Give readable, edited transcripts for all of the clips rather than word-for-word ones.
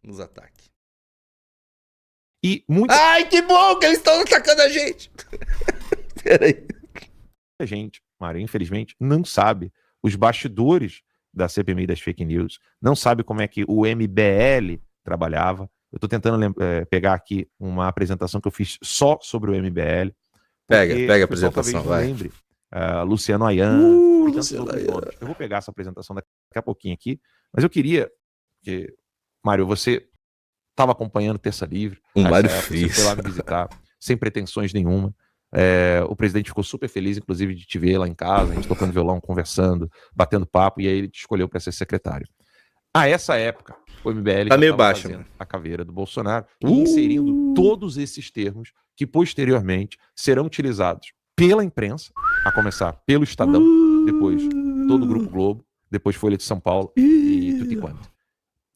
nos ataque. E muita Ai, que bom que eles estão atacando a gente! Peraí. gente, Mário, infelizmente, não sabe os bastidores da CPMI das fake news, não sabe como é que o MBL trabalhava. Eu tô tentando pegar aqui uma apresentação que eu fiz só sobre o MBL. Pega a apresentação, vai. Lembre, Luciano Ayan, e tantos outros nomes. Eu vou pegar essa apresentação daqui a pouquinho aqui, mas eu queria que, Mário, você estava acompanhando Terça Livre, Mário você foi lá me visitar, sem pretensões nenhuma. O presidente ficou super feliz, inclusive, de te ver lá em casa, a gente tocando violão, conversando, batendo papo, e aí ele te escolheu para ser secretário. A essa época, o MBL tá meio estava baixo, fazendo mano. a caveira do Bolsonaro e inserindo todos esses termos que posteriormente serão utilizados pela imprensa, a começar pelo Estadão, depois todo o Grupo Globo, depois Folha de São Paulo e tudo e quanto.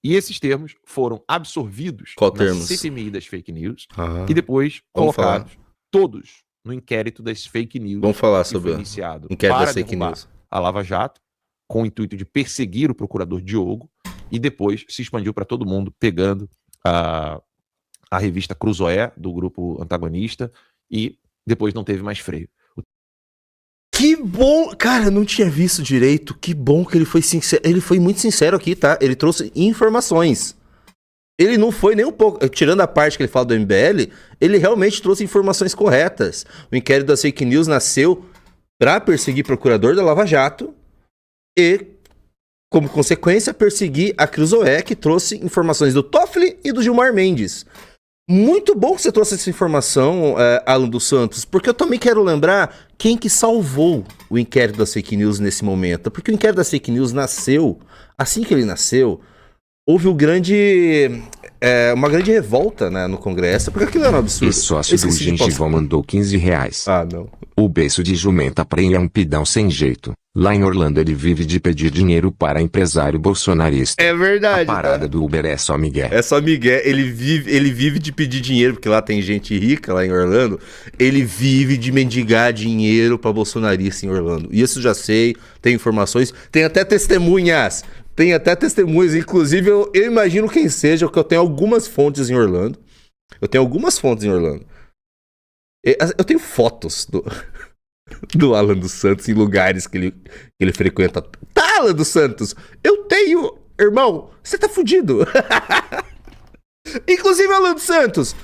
E esses termos foram absorvidos na CPMI das fake news e depois colocados todos no inquérito das fake news. Vamos falar sobre o iniciado inquérito para das fake news. A Lava Jato, com o intuito de perseguir o procurador Diogo, e depois se expandiu para todo mundo, pegando a revista Cruzoé, do grupo antagonista, e depois não teve mais freio. Que bom! Cara, eu não tinha visto direito. Que bom que ele foi sincero. Ele foi muito sincero aqui, tá? Ele trouxe informações. Ele não foi nem um pouco... Tirando a parte que ele fala do MBL, ele realmente trouxe informações corretas. O inquérito das fake news nasceu para perseguir o procurador da Lava Jato e, como consequência, perseguir a Cruzoé, que trouxe informações do Toffoli e do Gilmar Mendes. Muito bom que você trouxe essa informação, Alan dos Santos, porque eu também quero lembrar quem que salvou o inquérito das fake news nesse momento. Porque o inquérito das fake news nasceu, assim que ele nasceu, houve uma grande revolta, né, no Congresso, porque aquilo era um absurdo. E sócio do Gengivão mandou R$15. Ah, não. O beiço de jumenta prêmio é um pidão sem jeito. Lá em Orlando ele vive de pedir dinheiro para empresário bolsonarista. É verdade. A parada do Uber é só migué. É só migué. Ele vive de pedir dinheiro, porque lá tem gente rica, lá em Orlando. Ele vive de mendigar dinheiro para bolsonarista em Orlando. Isso já sei, tem informações, tem até testemunhas. Inclusive eu imagino quem seja, porque eu tenho algumas fontes em Orlando. Eu tenho fotos do Alan dos Santos em lugares que ele frequenta. Tá, Alan dos Santos? Eu tenho... Irmão, você tá fudido. Inclusive, Alan dos Santos,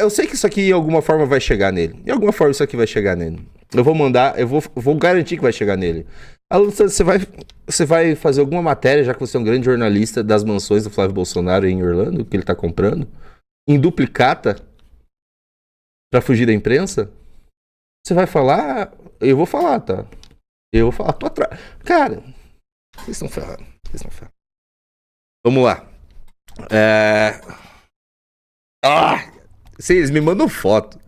eu sei que isso aqui em alguma forma vai chegar nele. Eu vou mandar, eu vou garantir que vai chegar nele. Alan dos Santos, você vai fazer alguma matéria, já que você é um grande jornalista, das mansões do Flávio Bolsonaro em Orlando, que ele tá comprando? Em duplicata? Pra fugir da imprensa? Você vai falar? Eu vou falar, tá? Tô atrás. Cara, vocês estão ferrando. Vamos lá. Vocês me mandam foto.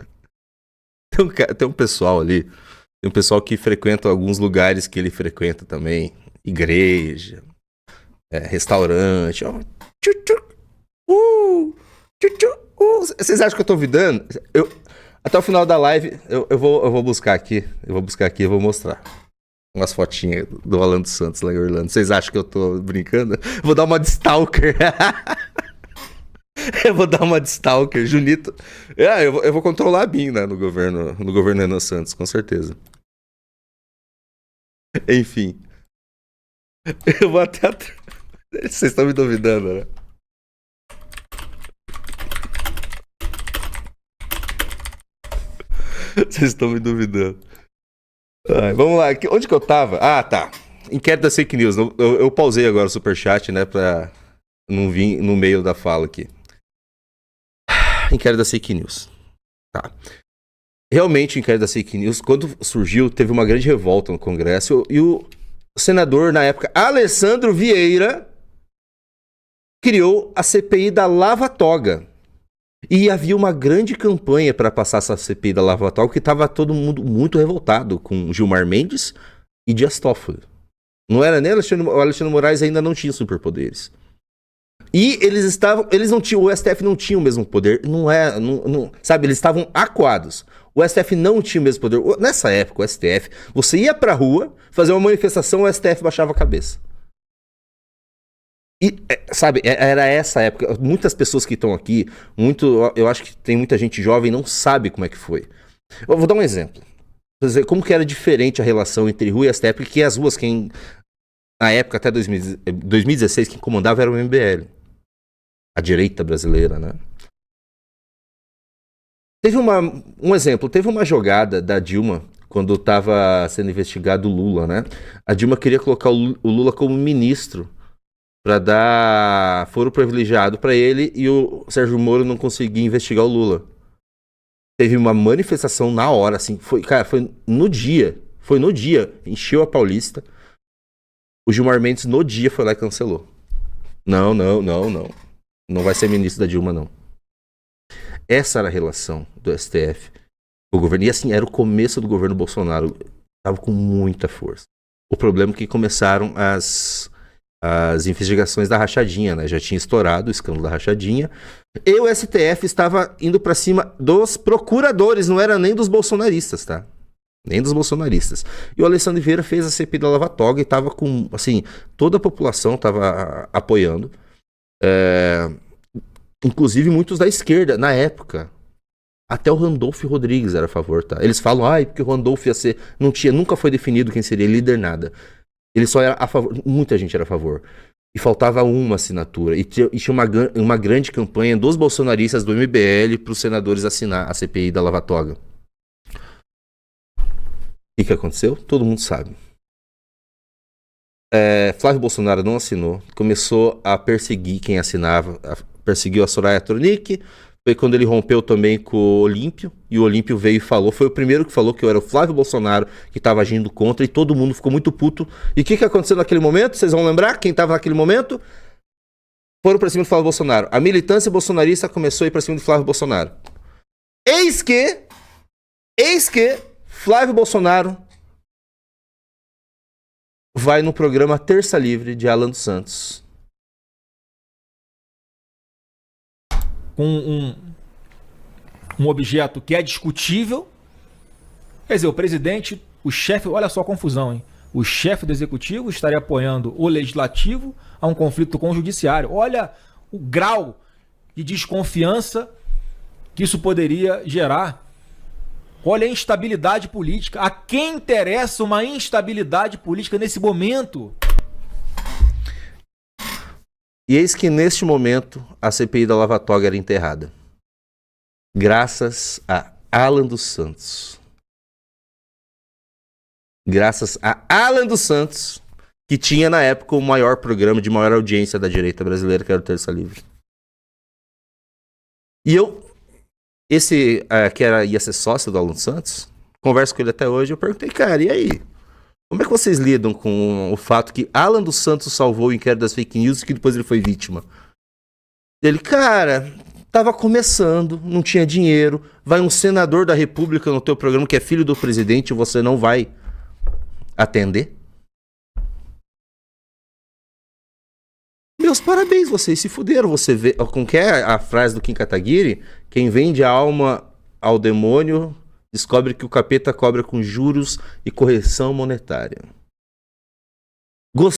Tem um pessoal ali. Tem um pessoal que frequenta alguns lugares que ele frequenta também. Igreja. Restaurante. Vocês acham que eu tô vidando? Até o final da live, eu vou buscar aqui. Eu vou mostrar umas fotinhas do Alan dos Santos lá em Orlando. Vocês acham que eu tô brincando? Vou dar uma de stalker. Junito. Eu vou controlar a BIM, né, no governo Renan Santos, com certeza. Enfim. Eu vou até atrás. Vocês estão me duvidando, né? Vocês estão me duvidando. Vamos lá, onde que eu tava? Ah, tá. Inquérito das fake news. Eu pausei agora o superchat, né, pra não vir no meio da fala aqui. Inquérito das fake news. Tá. Realmente, o inquérito das fake news, quando surgiu, teve uma grande revolta no Congresso e o senador, na época, Alessandro Vieira, criou a CPI da Lava Toga. E havia uma grande campanha para passar essa CPI da Lava Toga, que estava todo mundo muito revoltado com Gilmar Mendes e Dias Toffoli. Não era nem o Alexandre Moraes, ainda não tinha superpoderes. E eles não tinham, o STF não tinha o mesmo poder, sabe, eles estavam acuados. O STF não tinha o mesmo poder. Nessa época, o STF, você ia pra rua, fazer uma manifestação, o STF baixava a cabeça. E, sabe, era essa época. Muitas pessoas que estão aqui, eu acho que tem muita gente jovem não sabe como é que foi. Eu vou dar um exemplo. Vou dizer como que era diferente a relação entre rua e STF, porque as ruas, na época, até 2016, quem comandava era o MBL. A direita brasileira, né? Teve um exemplo, teve uma jogada da Dilma, quando estava sendo investigado o Lula, né? A Dilma queria colocar o Lula como ministro, para dar foro privilegiado para ele, e o Sérgio Moro não conseguia investigar o Lula. Teve uma manifestação na hora, assim, foi no dia, encheu a Paulista. O Gilmar Mendes no dia foi lá e cancelou. Não vai ser ministro da Dilma, não. Essa era a relação do STF com o governo, e assim, era o começo do governo Bolsonaro, tava com muita força. O problema é que começaram as investigações da rachadinha, né? Já tinha estourado o escândalo da rachadinha. E o STF estava indo pra cima dos procuradores, não era nem dos bolsonaristas, tá? Nem dos bolsonaristas. E o Alessandro Vieira fez a CPI da Lava Toga e tava com, assim, toda a população tava apoiando. Inclusive muitos da esquerda, na época. Até o Randolfo Rodrigues era a favor, tá? Eles falam, porque o Randolfo ia ser... nunca foi definido quem seria líder, nada. Ele só era a favor, muita gente era a favor. E faltava uma assinatura. E tinha uma grande campanha dos bolsonaristas do MBL para os senadores assinar a CPI da Lava Toga. O que aconteceu? Todo mundo sabe. Flávio Bolsonaro não assinou. Começou a perseguir quem assinava. Perseguiu a Soraya Tronic. Foi quando ele rompeu também com o Olímpio, e o Olímpio veio e falou, foi o primeiro que falou que eu era o Flávio Bolsonaro que estava agindo contra, e todo mundo ficou muito puto. E o que aconteceu naquele momento? Vocês vão lembrar quem estava naquele momento? Foram para cima do Flávio Bolsonaro. A militância bolsonarista começou a ir para cima do Flávio Bolsonaro. Eis que Flávio Bolsonaro vai no programa Terça Livre de Alan dos Santos. Com um objeto que é discutível. Quer dizer, o presidente, o chefe, olha só a confusão, hein? O chefe do executivo estaria apoiando o legislativo a um conflito com o judiciário. Olha o grau de desconfiança que isso poderia gerar. Olha a instabilidade política. A quem interessa uma instabilidade política nesse momento? E eis que neste momento a CPI da Lava Toga era enterrada. Graças a Alan dos Santos. Graças a Alan dos Santos, que tinha na época o maior programa de maior audiência da direita brasileira, que era o Terça Livre. E ia ser sócio do Alan dos Santos, converso com ele até hoje, eu perguntei, cara, e aí? Como é que vocês lidam com o fato que Alan dos Santos salvou o inquérito das fake news e que depois ele foi vítima? Ele, cara, tava começando, não tinha dinheiro, vai um senador da República no teu programa que é filho do presidente e você não vai atender? Meus parabéns, vocês se fuderam. Você vê, como que é a frase do Kim Kataguiri? Quem vende a alma ao demônio descobre que o capeta cobra com juros e correção monetária.